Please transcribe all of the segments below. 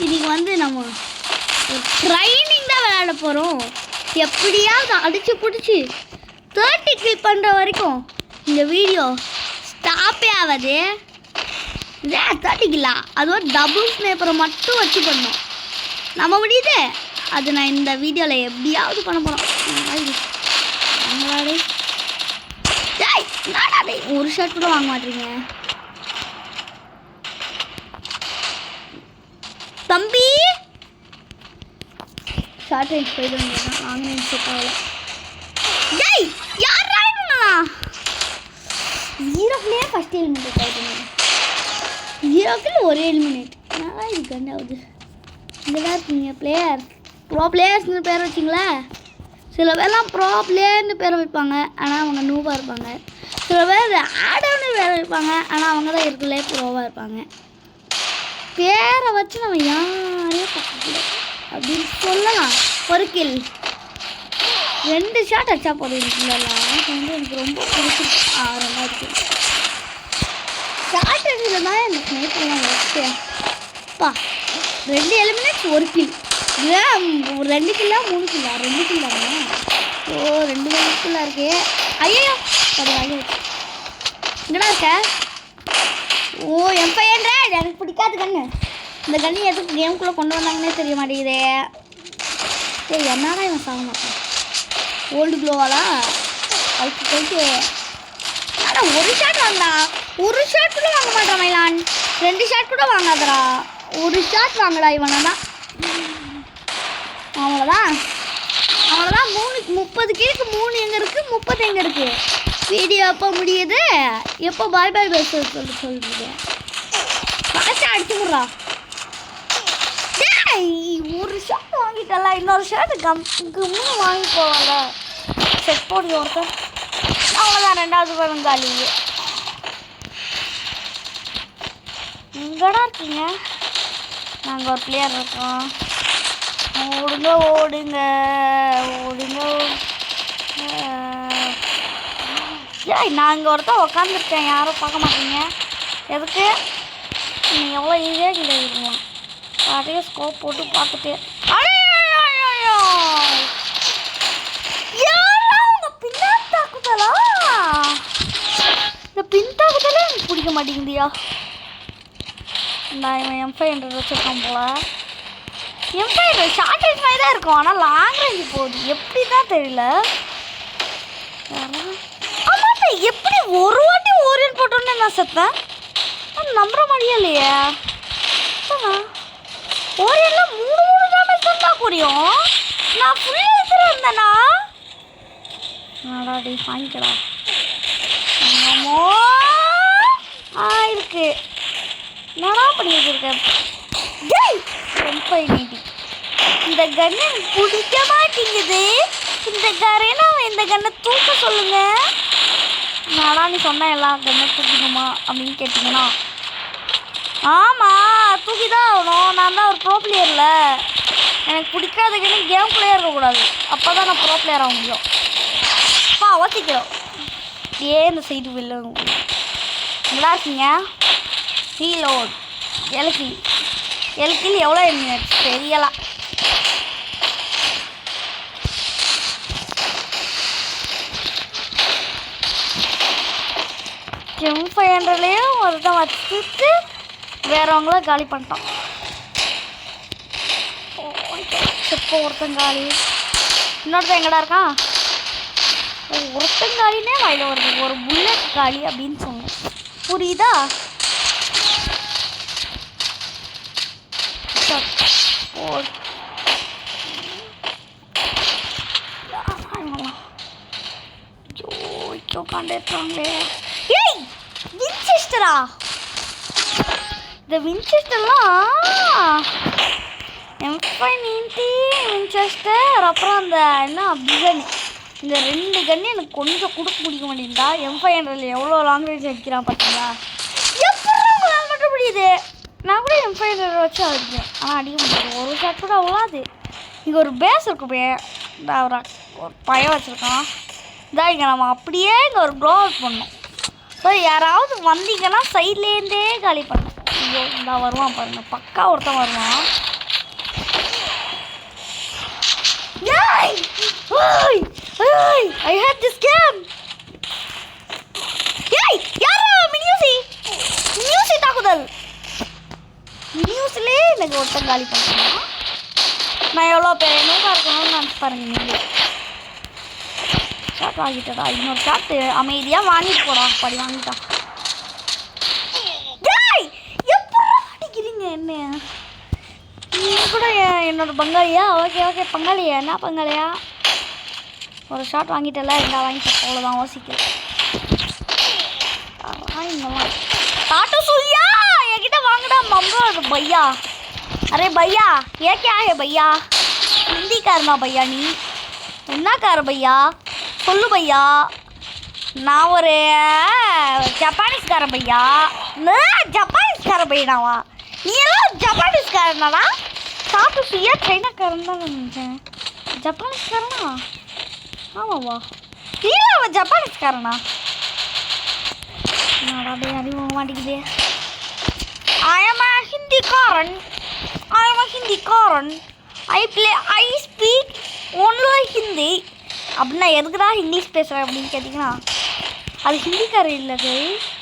இன்னைக்கு வந்து நம்ம ஒரு ட்ரைனிங் தான் விளையாட போகிறோம். எப்படியாவது அடித்து பிடிச்சி 30 கிளிக் பண்ணுற வரைக்கும் இந்த வீடியோ ஸ்டாப்பே ஆகாது. இதே 30 கிலா அது ஒரு டபுள் ஸ்னேப்பரை மட்டும் வச்சு பண்ணோம். நம்ம முடியுது. அது நான் இந்த வீடியோவில் எப்படியாவது பண்ண போகிறோம். ஒரு ஷர்ட் கூட வாங்க மாட்டீங்க தம்பி. ஷார்ட் ரேஞ்ச் போயிட்டு வந்தேன். ஆன்லைன் செட்டாகல. டேய் யார் ராய்டுனா 0 கில்லே ஃபர்ஸ்ட் எலிமினேட் ஆயிடுங்க. 0 கில் ஒரு எலிமினேட். நான் இது கண்டாவது இங்கே தான் இருக்கீங்க. ப்ரோ பிளேயர்ஸ்னு பேர் வச்சிங்களா? சில பேர்லாம் ப்ரோ பிளேயர்னு பேர் வைப்பாங்க, ஆனால் அவங்க நூபாக இருப்பாங்க. சில பேர் ஆடோன்னு பேர் வைப்பாங்க, ஆனால் அவங்க தான் இருக்குல்லே ப்ரோவாக இருப்பாங்க. பேரை வச்சு நம்ம யாரையும் பார்க்கல அப்படின்னு சொல்லலாம். ஒரு கில் 2 ஷாட் அடிச்சா போதும். வந்து எனக்கு ரொம்ப பிடிச்சிருக்கு. 2வது கில் ஷார்ட் அடிச்சது தான் எனக்கு ஸ்னேப்பர்லாம் வச்சுப்பா. 2 எலிமினேட்ஸ் 1 கில். இதுதான் 2 கில்லா 3 கில்லா 2 கில்லாங்க. ஓ 2 கில்லா இருக்கு. ஐயோ அது வாங்கி வச்சு என்னடா இருக்க? ஓ M500 எனக்கு பிடிக்காது கண்ணு. இந்த கண்ணு எதுக்கு கேமுக்குள்ளே கொண்டு வந்தாங்கன்னே தெரிய மாட்டேங்குதே. சரி என்னடா இவன் சாக மாட்டான். ஓல்டு க்ளோவாலா அதுக்கு போயிட்டு ஆனால் ஒரு ஷாட் வாங்கடா. ஒரு ஷாட் கூட வாங்க மாட்டான் மைலான். 2 ஷாட் கூட வாங்காதடா. ஒரு ஷாட் வாங்கடா இவனை தான். அவ்வளோதான் 30 கீழக்கு 3 எங்கே இருக்குது, 30 எங்கே இருக்குது? வீடியோ எப்போ முடியுது, எப்போ பாய் சொல்லுங்க. காசை அடிச்சு விட்றா. ஒரு ஷர்ட் வாங்கிட்டல, இன்னொரு ஷர்ட் கம்முன்னு வாங்கி போவாங்க. செட் போடுங்க ஒருத்தர். அவ்வளோதான் 2வது பழங்காலி. எங்கடா இருக்கீங்க? நாங்கள் ஒரு பிளேயர் இருக்கோம். ஓடுங்க ஓடுங்க ஓடுங்க. ஏய் நான் இங்கே ஒருத்தர் உக்காந்துருக்கேன், யாரும் பார்க்க மாட்டீங்க. எதுக்கு? நீங்கள் எவ்வளோ ஈஸியாக இல்லை இருக்கலாம். அதே ஸ்கோப் போட்டு பார்த்துட்டு உங்கள் பின்னாடி தாக்குதலா? இந்த பின் தாக்குதலே எனக்கு பிடிக்க மாட்டேங்குதியா. நான் இவன் M500 வச்சுருக்கான் போல. M500 ஷார்ட் ரேஞ்ச் மாதிரி தான் இருக்கும், ஆனால் லாங் ரேஞ்சு போகுது. எப்படி தான் தெரியல. ஆமாட்டா எப்படி ஒரு வாட்டி ஓரியன் போட்டோன்னு நான் செத்தேன். நம்புற மாதிரியே இல்லையே. ஓரியன்லாம் 3 டேமேஜ் தான் புரியும். நான் ஃபுல்லாக எடுத்துகிட்டு வந்தேண்ணா. நாடாடி வாங்கிக்கடா. ஆமாமோ இருக்கு. என்னடா பண்ணி வச்சுருக்கேன். டேய் M590 இந்த கன்னு எனக்கு பிடிக்க மாட்டேங்குது. இந்த கன்னை தூக்க சொல்லுங்க. நானா நீ சொன்ன எல்லா கன்னை தூக்கணுமா அப்படின்னு கேட்டிங்கன்னா ஆமாம் தூக்கி தான் ஆகணும். நான் தான் ஒரு ப்ரோ பிளேயரில். எனக்கு பிடிக்காத கன்னு கேம் பிளேயர் இருக்கக்கூடாது. அப்போ தான் நான் ப்ரோ பிளேயர் ஆக முடியும். அவசிக்கிறோம் இந்த சைடு வெளில நல்லா இருக்கீங்க. ரீலோட் 7 கில் எவ்வளோ எலிமினேட் தெரியலாம். M500லேயும் ஒருத்தன் வச்சுட்டு வேறவங்கள காலி பண்ணிட்டான். இப்போ ஒருத்தன் காலி. இன்னொருத்தன் எங்கடா இருக்கான்? ஒருத்தன் காலினே வாயில வருது. ஒரு புல்லட் காலி அப்படின்னு சொன்னேன். புரியுதா? காண்டாங்களே. ஏய் வின்செஸ்டரா? இந்த வின்செஸ்டர்லாம் M590 வின்செஸ்டர் அப்புறம் அந்த என்ன பிகன், இந்த 2 கன்னு எனக்கு கொஞ்சம் கொடுக்க முடிக்க மாட்டேங்குதா. M500 எவ்வளோ லாங் ரேஞ்ச் அடிக்கிறான் பார்த்தீங்களா? எப்படி உங்களால் மட்டும் முடியுது? நான் கூட M500 வச்சு அடிக்கிறேன், ஆனால் அடிக்க முடியாது. ஒரு ஷாட் கூட அவ்வளோது. இங்கே ஒரு பேஸ் இருக்கு. இந்த ஒரு பையன் வச்சுருக்கான். இதான் இங்கே நம்ம அப்படியே இங்கே ஒரு க்ளோ அவுட் பண்ணோம். ஸோ யாராவது வந்தீங்கன்னா சைட்லேருந்தே காலி பண்ணோம். ஐயோ இந்த வருவான் பாருங்க, பக்கா ஒருத்தன் வருவான். I had this game. ஏய் யாரா மினியூசி தாக்குதல். மினியூஸ்லே எனக்கு ஒருத்தன் காலி பண்ணுறான். நான் எவ்வளோ பேர் என்னக்கா இருக்கணும்னு நினச்சி பாருங்க நீங்கள். ஷாட் வாங்கிட்டடா, இன்னொரு ஷாட்டு அமைதியாக வாங்கிட்டு போடா. படி வாங்கிட்டான். என்ன நீங்கள் கூட என்னோட பங்காளியா? ஓகே ஓகே பங்காளியா, என்ன பங்காளியா? ஒரு ஷாட் வாங்கிட்டல, ரெண்டா வாங்கிட்டேன், அவ்வளோதான். யோசிக்கல டாட்டோ சுயா என்கிட்ட வாங்கடா மம்மா பையா. அரே பையா ஏ கே ஹே பையா? ஹிந்திக்காரனா பையா நீ? என்னக்கார பையா சொல்லு பையா. நான் ஒரு ஜப்பானீஸ்காரன் பையா. ஜப்பானீஸ்கார பையனாவா? நீ எல்லாம் ஜப்பானீஸ்காரனாடா? டாட்டோ சுயா சைனாக்காரன் தான் நினைச்சேன். ஜப்பானீஸ்காரனா? ஆமாவா? இல்லை அவன் ஜப்பானீஸ்காரனா? என்னடா அறிவு மாட்டேங்குது. I am a ஹிந்திக்காரன். I speak only Hindi. அப்படின்னா எதுக்குடா இங்கிலீஷ் பேசுகிறேன் அப்படின்னு கேட்டிங்கன்னா, அது ஹிந்திக்காரன் இல்லை,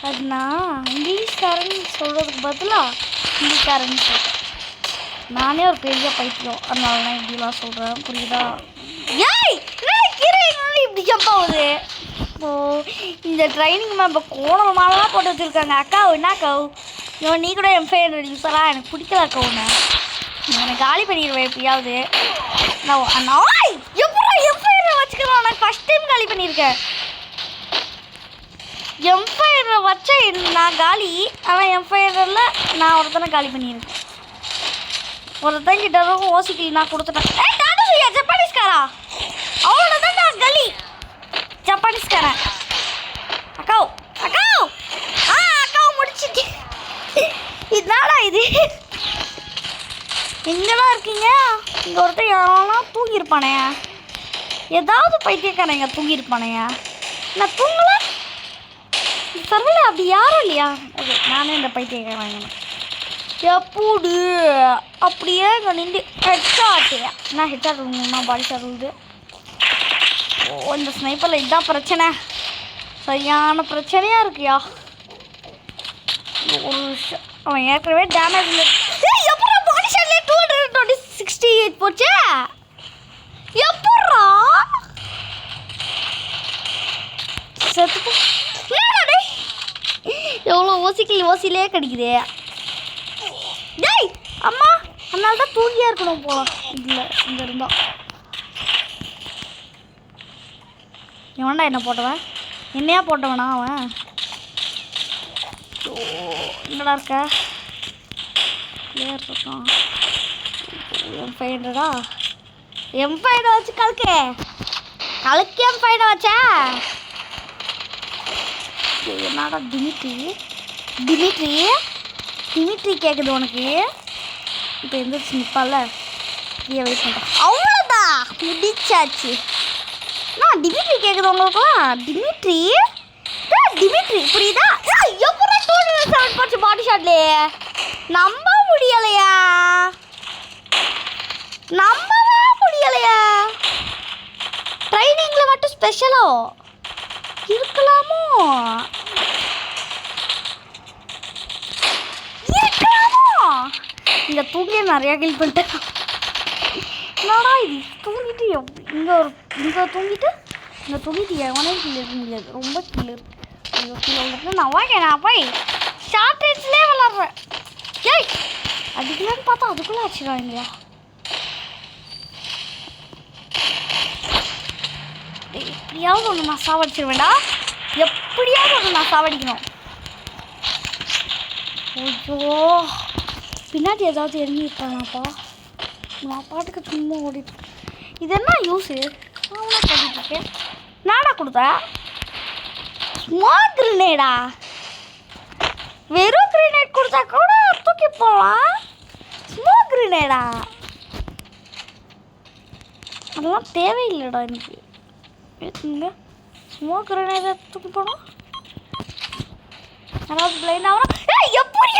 அது நான் இங்கிலீஷ்காரன் சொல்கிறதுக்கு பதிலாக ஹிந்திக்காரன் சொல்கிறேன். நானே ஒரு பெரிய பைத்தியம், அதனால நான் இப்படிலாம் சொல்கிறேன், புரியுதா? ஏய் இப்படி ஜம்ப் ஆகுது. ஓ இந்த ட்ரைனிங் மேம் இப்போ கோணல் மாலாம் போட்டு வச்சுருக்காங்க. அக்கா என்ன கவு நீ கூட எம்ஃபைர் யூஸரா? எனக்கு பிடிக்கல அக்கா ஒன்று. எனக்கு காலி பண்ணிடுவேன் எப்படியாவது. நான் எப்போ எம்ஃபைரை வச்சுக்கலாம்? நான் ஃபஸ்ட் டைம் காலி பண்ணியிருக்கேன். எம்ஃபைரை வச்ச நான் காலி, ஆனால் எம்ஃபைரில் நான் ஒருத்தனை காலி பண்ணியிருக்கேன். ஒருத்தன் கிட்ட ஓசிக்கலி நான் கொடுத்துட்டேன். ஜப்பானீஸ்காரா? அவ்வளோதான் நான் காலி. ஜப்பானீஸ்காரன் அக்காவ் அக்காவ் முடிச்சிட்டு. இதனால இது எங்கடா இருக்கீங்க? இங்கே ஒருத்தர் யாரெல்லாம் தூங்கியிருப்பானே, ஏதாவது பைத்தியக்காரன் இங்கே தூங்கியிருப்பானே. நான் தூங்கலை சரவல, அப்படி யாரும் இல்லையா? ஓகே நானே இந்த பைத்தியக்காரன் எப்படி அப்படியே இங்கே நின்று ஹெட்ஷாட்டு. நான் ஹெட்ஷாட் விடுங்கண்ணா, பாடி ஷாட் விடுது. ஓ இந்த ஸ்னைப்பரில் இதுதான் பிரச்சனை, சரியான பிரச்சனையாக இருக்குயா. ஒரு அவன் ஏற்கனவே டேமேஜ் இல்லை. எப்படா பாடி ஷாட்லேயே 268 போச்சு? எப்படா செத்து எவ்வளோ ஓசிலே கிடைக்குது. டேய் அம்மா, அதனால தான் தூங்கியா இருக்கணும் போல. இல்லை இங்கே இருந்தா எவன்டா என்ன போட்டவன்? என்னையா போட்டவனா அவன்? ஓ என்னடா இருக்க பிளேயர் இருக்கான். M500 M500 வச்சு கலக்கு M500 வச்சா என்னடா டிமிட்ரி கேட்குது உனக்கு. இப்போ எந்திரிச்சு நிற்பால, ஃப்ரீயாக வெயிட் பண்ணுறேன். அவ்வளோதான் முடிச்சாச்சு. நான் டிமிட்ரி கேட்குது உங்களுக்குலாம். டிமிட்ரி புரியுதா? எப்படா 207 போச்சு பாடி ஷாட்லேயே? நம்ப முடியலையா? ட்ரைனிங்கில் மட்டும் ஸ்பெஷலோ இருக்கலாமோ? இங்கே தூங்கிய நிறையா கில் பண்ணிட்டேன். என்னடா இது தூங்கிட்டு இங்கே தூங்கிட்டு எவனே கீழே இருக்க முடியாது. ரொம்ப கீழே இருக்கு. ஐயோ கீழே வந்துட்டு நான் போய் ஷார்ட் ரேஞ்ச்லேயே விளாட்றேன். ஏய் அடிக்கலான்னு பார்த்தா அதுக்குள்ளே அடிச்சிடுவாங்களா? எப்படியாவது ஒன்று நான் சாவடிச்சிருவேண்டா. எப்படியாவது ஒன்று நான் சாவடிக்கணும். ஐயோ பின்னாடி ஏதாவது இறங்கியிருக்காங்கப்பா. நான் பாட்டுக்கு சும்மா ஓடிட்டு. இது என்ன யூஸு? அவனா பண்ணிட்டுருக்கேன். நாடா கொடுத்தா ஸ்மோக் கிரினேடா? வெறும் கிரினேட் கொடுத்தா கூட தூக்கி போகலாம். ஸ்மோக் கிரினேடா அதெல்லாம் தேவையில்லைடா எனக்கு. ஸ்மோக் கிரினேடை தூக்கி போகணும். யாராவது பிளைண்ட் ஆகிறோம். எப்படி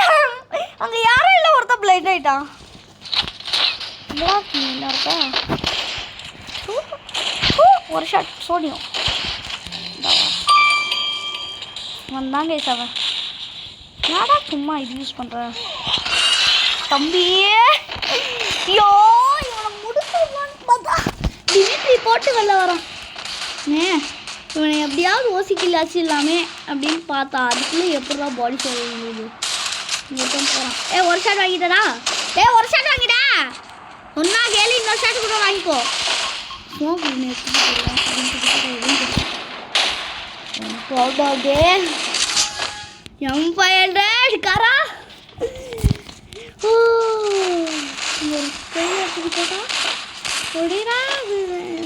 அங்கே யாரும் இல்லை, ஒருத்தர் பிளைண்ட் ஆகிட்டான். என்ன இருக்கா ஒரு ஷாட் சோடியம் வந்தாங்க அவன். யாரா சும்மா இது யூஸ் பண்ணுறேன் தம்பி. ஐயோ இவனை முடிச்சுன்னு பார்த்தா டிமிட்ரி போட்டு வெளில வரான். இவனை எப்படியாவது ஓசிக்கில்லாச்சு இல்லாமே அப்படின்னு பார்த்தா அதுக்குள்ளே எப்படா பாடி சொல்லுது. இங்கே போகிறான். ஒரு ஷாட் வாங்கிட்டடா. ஒரு ஷாட் வாங்கிட்டா. ஒன்றா கேளு, இன்னொரு ஷாட் கூட வாங்கிக்கோ. காரா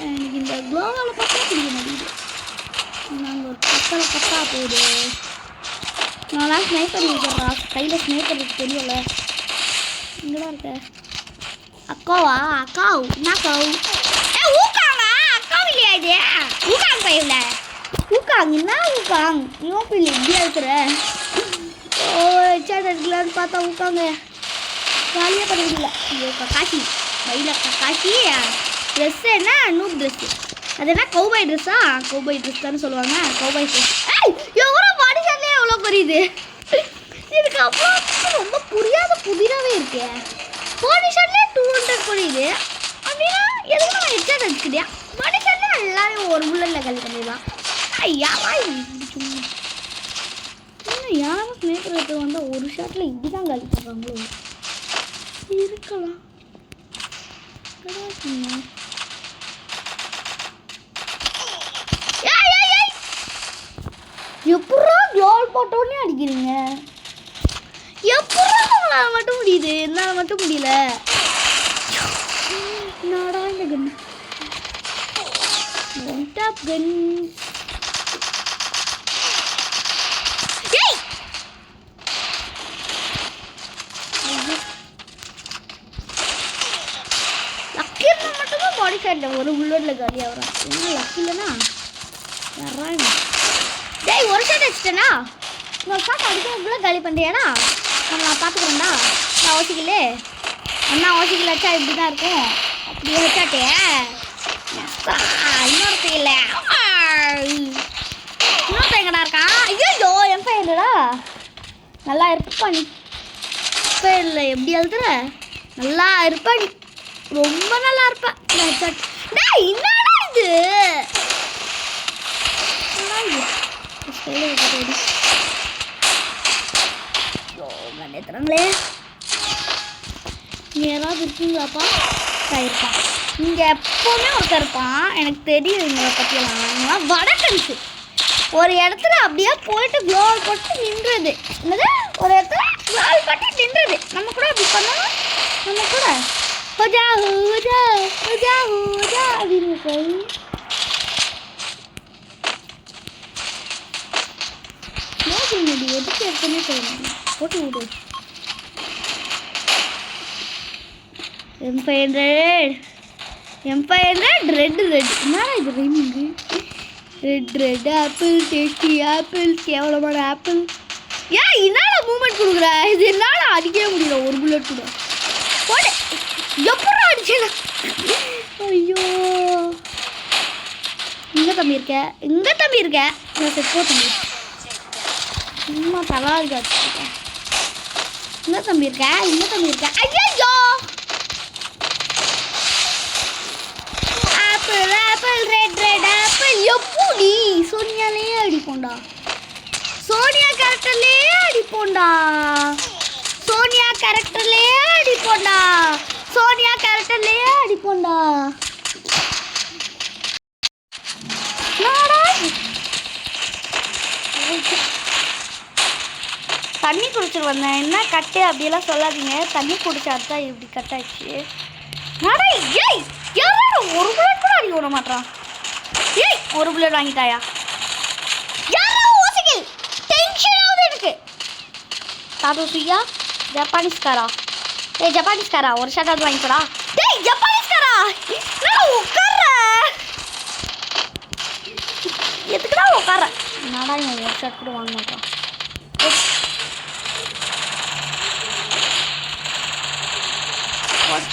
எனக்கு இந்த குளோவால் பார்த்தா பிடிக்க மாட்டேங்குது. நாங்கள் ஒரு பக்கத்தில் பக்கா போகுது. நான் ஸ்னைப்பர் இருக்கிறா கையில் ஸ்னைப்பர் இருக்கு தெரியல. இங்கதான் இருக்க அக்காவா? அக்காவு என்னக்காவு? ஊக்காங்க அக்காவு இல்லையா இது? ஊக்காங்க பையில ஊக்காங்க என்ன ஊக்காங்க இவன் பிள்ளை இப்படியா இருக்கிற? ஓ சேட் எடுக்கலான்னு பார்த்தா ஊக்காங்க ஜாலியாக பண்ணிக்கல. ஐயோ கக்காசி மயில கக்காசி ட்ரெஸ்ஸு என்ன நூப் ட்ரெஸ்ஸு அது என்ன கௌபாய் ட்ரெஸ்ஸா? கௌபாய் ட்ரெஸ் தானே சொல்லுவாங்க. Cowboy dress. எவ்வளோ பாடி சார்லே எவ்வளோ புரியுது எனக்கு. அவ்வளோ ரொம்ப புரியாத புதிராகவே இருக்கு. பாடி சார்லே 200 புரியுது அப்படின்னா எதுக்கு நம்ம ஹெட்ஷாட் அடிச்சுக்கிட்டியா? பாடி சார்லே எல்லாரும் ஒரு புல்லட்டில் கல்வி பண்ணிடலாம். யாரா இன்னும் யாரும் ஸ்னேப்பர் எடுத்து வந்தால் ஒரு ஷாட்டில் இப்படி தான் கல்வி பண்ணுறாங்களோ இருக்கலாம். எப்படா க்ளோவல் போட்டோன்னே அடிக்கிறீங்க? எப்படா உங்களால் மட்டும் முடியுது, என்னால் மட்டும் முடியல. என்னடா இந்த கன் ஒன் டாப் கன். லக்கி மட்டும்தான் பாடி ஷாட்டில் ஒரு புல்லட்டில் காலி ஆகிறான். என்ன லக்கி இல்லைனா யாரா? டேய் ஒரு ஷாட் அடிச்சிட்டேனா? இன்னொரு ஷாட் அடிக்கிறதுக்குள்ளே காலி பண்ணுறியாடா? நான் பார்த்துக்கிறேன்டா. நான் ஓசிக்கலே அண்ணா ஓசிக்கல வச்சா இப்படி தான் இருக்கும். அப்படியே வச்சாட்டே இன்னொருத்த இல்லை. இன்னொருத்த எங்கடா இருக்கான்? ஐயோ என் பையன்டா நல்லா இருப்பா நீ. இல்லை எப்படி எழுதுற? நல்லா இருப்பா நீ, ரொம்ப நல்லா இருப்பா. டேய் என்னடா இது? நேத்துறாங்களே இங்கே யாராவது இருக்கீங்களாப்பா? இருப்பான் இங்கே எப்போவுமே ஒருத்தர் இருப்பான். எனக்கு தெரியும் இவங்களை பற்றியெல்லாம். வடக்கன்ஸு ஒரு இடத்துல அப்படியே போயிட்டு க்ளோவல் போட்டு நின்றுது. என்னது ஒரு இடத்துல க்ளோவல் போட்டு நின்றுது. நம்ம கூட அப்படி பண்ணணும். நம்ம கூட ஹோஜா ஹோஜா ஹோஜா ஹோஜா அப்படின்னு சொல்லி எதுக்கு எடுத்துன்னே சொல்லணும். போட்டு விடு. M500 ரெட் என்னடா இது rhyming? Red apple tasty apple கேவலமான ஆப்பிள். ஏன் என்னடா மூமெண்ட் கொடுக்குற? இது என்னால் அடிக்கவே முடியல ஒரு புல்லட் கூட. போடு எப்படா அடிச்சேன்? ஐயோ இங்கே தம்பி இருக்க, இங்கே தம்பி இருக்க. நான் செப்போ தம்பி சும்மா தலாரி காட்சிருக்கேன். இங்கே தம்பி இருக்க, இங்கே தம்பி இருக்க. ஐயோ ஆப்பிள் ஆப்பிள் ரெட் ஆப்பிள். எப்படி சோனியாலேயே அடிப்போண்டா, சோனியா கேரக்டர்லேயே அடிப்போண்டா, சோனியா கேரக்டர்லேயே அடிப்போண்டா, சோனியா கேரக்டர்லேயே அடிப்போண்டா. தண்ணி குடிச்சிட்டு வந்தேன். என்ன கட்டு அப்படியெல்லாம் சொல்லாதீங்க. தண்ணி குடிச்சாதான் இப்படி கட் ஆயிடுச்சு. நடை ஏய் யாரும் ஒரு புல்லட் கூட அடிக்க விட மாட்டான். ஏய் ஒரு புல்லட் வாங்கிட்டாயா? யாரும் ஓசிக்கல் டென்ஷன் ஆகுது எனக்கு. தாதோசியா ஜப்பானீஸ்காரா? ஏய் ஜப்பானீஸ்காரா ஒரு ஷாட் அது வாங்கிக்கடா. டேய் ஜப்பானீஸ்காரா நான் உட்கார்ற எதுக்குடா உட்கார்ற? நாடா இவன் ஒரு ஷாட் கூட வாங்க மாட்டான். காட்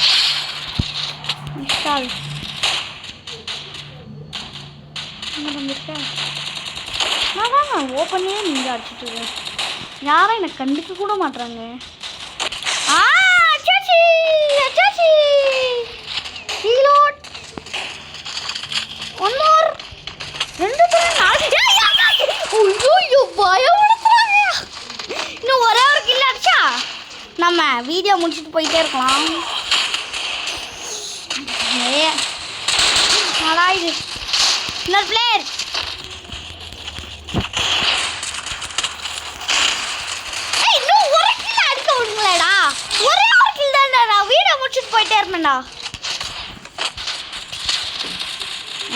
இன்ஸ்டால் என்ன பண்ணிருக்கேன் நான் தான் ஓப்பனே நீங்கள் அடிச்சுட்டு இருக்கேன் யாரும் எனக்கு கண்டுக்க கூட மாட்டுறாங்க அச்சாச்சி அச்சாச்சி ரீலோட் ஒன் மோர் 2 பேர் 4 ஐயோ பயப்படுத்துறாங்க இன்னும் ஒரே ஒரு கில் அடிச்சா நம்ம வீடியோ முடிச்சுட்டு போயிட்டே இருக்கலாம் நல்லா இது இன்னொரு பிளேயர் இன்னும் ஒரு கில் அடிக்க விடுங்களேடா ஒரே ஒரு கில் தான்டா நான் வீடியோ முடிச்சுட்டு போயிட்டே இருப்பேன்டா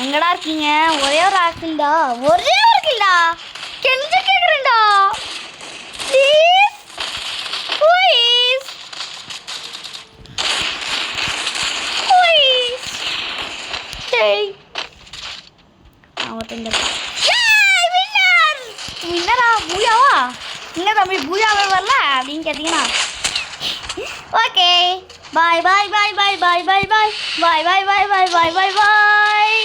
எங்கடா இருக்கீங்க ஒரே ஒரு கில்டா ஒரே ஒரு கில்டா கெஞ்சு கேக்குறேன்டா ப்ளீஸ் ப்ளீஸ் ப்ளீஸ் டேய் அவன் வின்னர் வின்னரா பூயாவா என்ன தம்பி பூயாவே வரல அப்படின்னு கேட்டீங்கன்னா ஓகே பாய் பாய் பாய் பாய் பாய் பாய் பாய் பாய் பாய் பாய் பாய் பாய் பாய் பாய்